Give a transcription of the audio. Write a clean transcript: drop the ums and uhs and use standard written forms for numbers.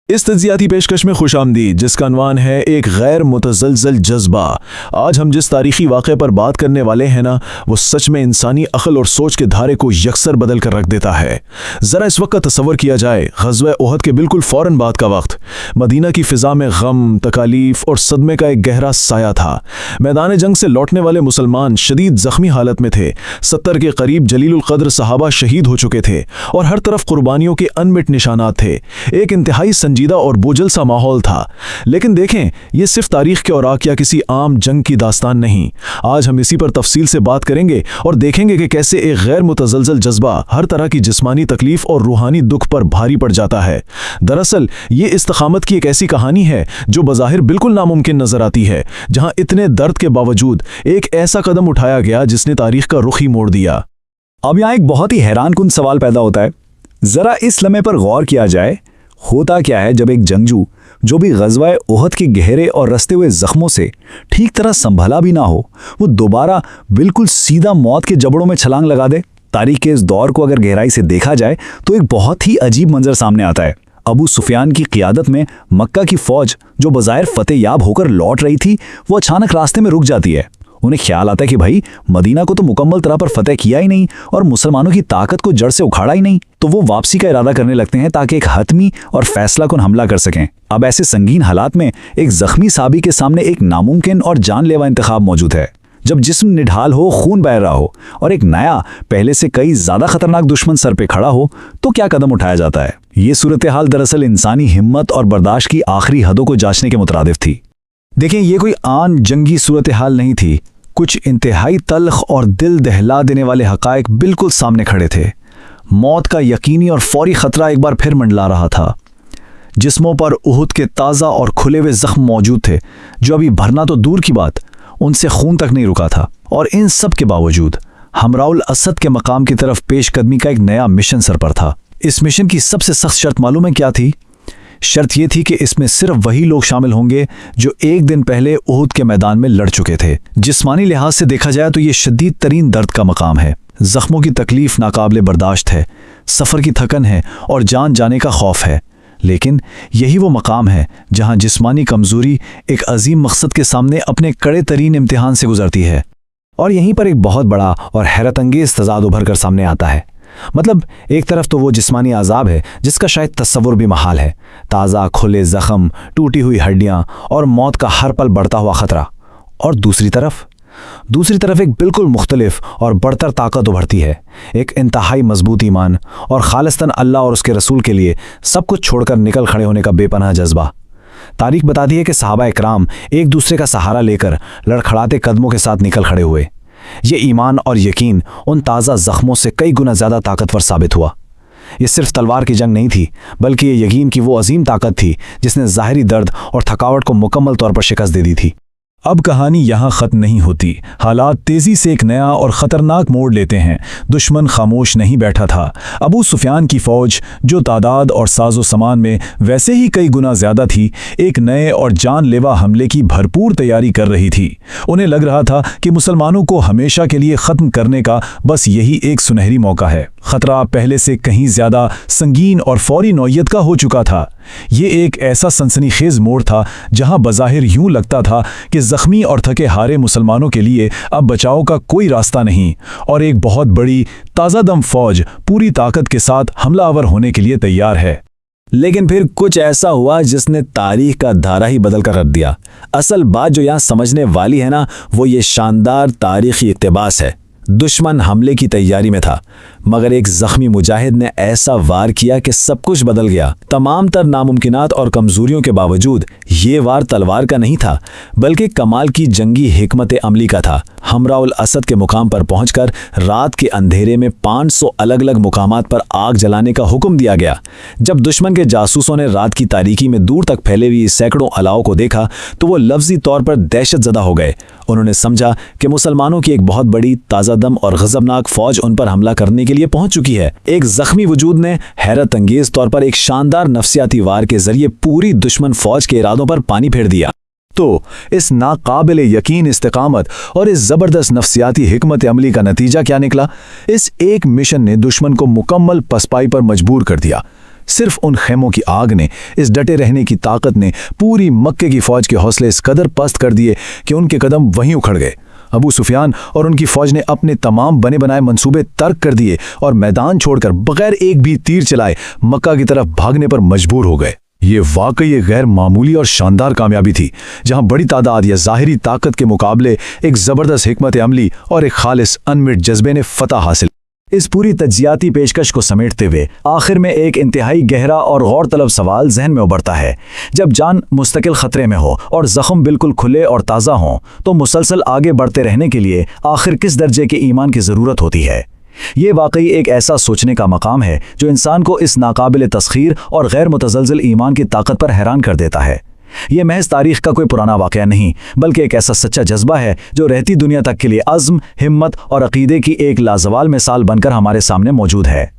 इस तज्जियाती पेशकश में खुशामदीद, जिसका अनवान है एक गैर मुतज़लज़ल जज्बा। आज हम जिस तारीखी वाक़े पर बात करने वाले हैं ना, वो सच में इंसानी अक्ल और सोच के धारे को यकसर बदल कर रख देता है। ज़रा इस वक्त का तसव्वुर किया जाए, ग़ज़वा उहद के बिल्कुल फ़ौरन बाद का वक्त। मदीना की फ़िज़ा में गम, तकालीफ और सदमे का एक गहरा साया था। मैदान जंग से लौटने वाले मुसलमान शदीद ज़ख्मी हालत में थे। 70 के करीब जलीलुल क़द्र सहाबा शहीद हो चुके थे और हर तरफ कुर्बानियों के अनमिट निशानात थे। एक इंतहाई संजीदा और बोझल सा माहौल था। लेकिन देखें, ये सिर्फ तारीख के औराक या किसी आम जंग की दास्तान नहीं। आज हम इसी पर तफसील से बात करेंगे और देखेंगे कि कैसे एक गैर मुतज़लज़ल जज्बा हर तरह की जिस्मानी तकलीफ और रूहानी दुख पर भारी पड़ जाता है। दरअसल ये इस्तिक़ामत की एक ऐसी कहानी है जो बज़ाहिर बिल्कुल नामुमकिन नजर आती है, जहां इतने दर्द के बावजूद एक ऐसा कदम उठाया गया जिसने तारीख का रुख ही मोड़ दिया। अब यहाँ एक बहुत ही हैरानकुन सवाल पैदा होता है। जरा इस लम्हे पर गौर किया जाए, होता क्या है जब एक जंगजू जो भी ग़ज़वा उहद के गहरे और रस्ते हुए जख्मों से ठीक तरह संभला भी ना हो, वो दोबारा बिल्कुल सीधा मौत के जबड़ों में छलांग लगा दे। तारीख के इस दौर को अगर गहराई से देखा जाए तो एक बहुत ही अजीब मंजर सामने आता है। अबू सुफियान की क़ियादत में मक्का की फ़ौज जो बज़ाहिर फ़तेहयाब होकर लौट रही थी, वो अचानक रास्ते में रुक जाती है। उन्हें ख्याल आता है कि भाई, मदीना को तो मुकम्मल तरह पर फतेह किया ही नहीं और मुसलमानों की ताकत को जड़ से उखाड़ा ही नहीं, तो वो वापसी का इरादा करने लगते हैं ताकि एक हतमी और फैसलाकुन हमला कर सकें। अब ऐसे संगीन हालात में एक जख्मी साहबी के सामने एक नामुमकिन और जानलेवा इंतखाब मौजूद है। जब जिस्म निढाल हो, खून बह रहा हो और एक नया, पहले से कई ज़्यादा खतरनाक दुश्मन सर पे खड़ा हो, तो क्या कदम उठाया जाता है? ये सूरत हाल दरअसल इंसानी हिम्मत और बर्दाश्त की आखिरी हदों को जांचने के मुतरादिफ थी। देखें, ये कोई आम जंगी सूरत हाल नहीं थी। कुछ इंतहाई तल्ख और दिल दहला देने वाले हक़ाइक़ बिल्कुल सामने खड़े थे। मौत का यकीनी और फौरी ख़तरा एक बार फिर मंडला रहा था। जिस्मों पर उहुद के ताज़ा और खुले हुए ज़ख्म मौजूद थे, जो अभी भरना तो दूर की बात, उनसे खून तक नहीं रुका था। और इन सब के बावजूद हमराउल असद के मकाम की तरफ पेशकदमी का एक नया मिशन सर पर था। इस मिशन की सबसे सख्त शर्त मालूम है क्या थी? शर्त यह थी कि इसमें सिर्फ वही लोग शामिल होंगे जो एक दिन पहले उहुद के मैदान में लड़ चुके थे। जिस्मानी लिहाज से देखा जाए तो ये शदीद तरीन दर्द का मकाम है। जख्मों की तकलीफ नाकाबिले बर्दाश्त है, सफ़र की थकन है और जान जाने का खौफ है। लेकिन यही वो मकाम है जहां जिस्मानी कमज़ोरी एक अजीम मकसद के सामने अपने कड़े तरीन इम्तिहान से गुजरती है। और यहीं पर एक बहुत बड़ा और हैरत अंगेज़ तज़ाद उभर कर सामने आता है। मतलब एक तरफ तो वो जिस्मानी अज़ाब है जिसका शायद तस्वुर भी महाल है, ताज़ा खुले ज़ख्म, टूटी हुई हड्डियाँ और मौत का हर पल बढ़ता हुआ ख़तरा। और दूसरी तरफ एक बिल्कुल मुख्तलिफ और बढ़तर ताकत उभरती है, एक इंतहाई मजबूत ईमान और खालिस्तन अल्लाह और उसके रसूल के लिए सब कुछ छोड़कर निकल खड़े होने का बेपनाह जज्बा। तारीख बताती है कि सहाबा इकराम एक दूसरे का सहारा लेकर लड़खड़ाते कदमों के साथ निकल खड़े हुए। ये ईमान और यकीन उन ताज़ा ज़ख्मों से कई गुना ज़्यादा ताकतवर साबित हुआ। ये सिर्फ तलवार की जंग नहीं थी, बल्कि ये यकीन की वो अजीम ताकत थी जिसने ज़ाहिरी दर्द और थकावट को मुकम्मल तौर पर शिकस्त दे दी थी। अब कहानी यहाँ ख़त्म नहीं होती। हालात तेज़ी से एक नया और ख़तरनाक मोड़ लेते हैं। दुश्मन खामोश नहीं बैठा था। अबू सुफियान की फ़ौज, जो तादाद और साजो सामान में वैसे ही कई गुना ज़्यादा थी, एक नए और जानलेवा हमले की भरपूर तैयारी कर रही थी। उन्हें लग रहा था कि मुसलमानों को हमेशा के लिए ख़त्म करने का बस यही एक सुनहरी मौका है। ख़तरा पहले से कहीं ज़्यादा संगीन और फौरी नौइयत का हो चुका था। ये एक ऐसा सनसनीखेज़ मोड़ था जहां बज़ाहिर यूं लगता था कि ज़ख्मी और थके हारे मुसलमानों के लिए अब बचाव का कोई रास्ता नहीं और एक बहुत बड़ी ताज़ा दम फ़ौज पूरी ताकत के साथ हमलावर होने के लिए तैयार है। लेकिन फिर कुछ ऐसा हुआ जिसने तारीख का धारा ही बदल कर रख दिया। असल बात जो यहाँ समझने वाली है ना, वो ये शानदार तारीख़ी इक़्तिबास है। दुश्मन हमले की तैयारी में था, मगर एक ज़ख्मी मुजाहिद ने ऐसा वार किया कि सब कुछ बदल गया। तमाम तर नामुमकिनात और कमज़ोरियों के बावजूद ये वार तलवार का नहीं था, बल्कि कमाल की जंगी हिकमत अमली का था। हमराउल असद के मुकाम पर पहुंचकर रात के अंधेरे में 500 अलग अलग मुकामात पर आग जलाने का हुक्म दिया गया। जब दुश्मन के जासूसों ने रात की तारीकी में दूर तक फैले हुए सैकड़ों अलाव को देखा तो वो लफ्जी तौर पर दहशत ज़दा हो गए। उन्होंने समझा कि मुसलमानों की एक बहुत बड़ी ताज़ादम और गज़बनाक फ़ौज उन पर हमला करने के लिए पहुंच चुकी है। एक ज़ख्मी वजूद ने हैरत अंगेज़ तौर पर एक शानदार नफ्सियाती वार के ज़रिए पूरी दुश्मन फ़ौज के इरादों पर पानी फेर दिया। तो इस नाकाबिल यकीन इस्तिकामत और इस ज़बरदस्त नफ्सियाती हिकमत अमली का नतीजा क्या निकला? इस एक मिशन ने दुश्मन को मुकम्मल पसपाई पर मजबूर कर दिया। सिर्फ उन खेमों की आग ने, इस डटे रहने की ताकत ने पूरी मक्के की फौज के हौसले इस कदर पस्त कर दिए कि उनके कदम वहीं उखड़ गए। अबू सुफियान और उनकी फौज ने अपने तमाम बने बनाए मंसूबे तर्क कर दिए और मैदान छोड़कर बगैर एक भी तीर चलाए मक्का की तरफ भागने पर मजबूर हो गए। ये वाकई एक गैर मामूली और शानदार कामयाबी थी, जहां बड़ी तादाद या ज़ाहिरी ताकत के मुकाबले एक ज़बरदस्त हिकमत अमली और एक खालिस अनमिट जज्बे ने फतह हासिल। इस पूरी तज्जियाती पेशकश को समेटते हुए आखिर में एक इंतहाई गहरा और गौर तलब सवाल जहन में उभरता है। जब जान मुस्तकिल खतरे में हो और ज़ख्म बिल्कुल खुले और ताज़ा हों, तो मुसलसल आगे बढ़ते रहने के लिए आखिर किस दर्जे के ईमान की ज़रूरत होती है? ये वाकई एक ऐसा सोचने का मकाम है जो इंसान को इस नाकाबिल तस्खीर और गैर मुतज़लज़िल ईमान की ताकत पर हैरान कर देता है। ये महज तारीख़ का कोई पुराना वाक़या नहीं, बल्कि एक ऐसा सच्चा जज्बा है जो रहती दुनिया तक के लिए अज़्म, हिम्मत और अक़ीदे की एक लाजवाल मिसाल बनकर हमारे सामने मौजूद है।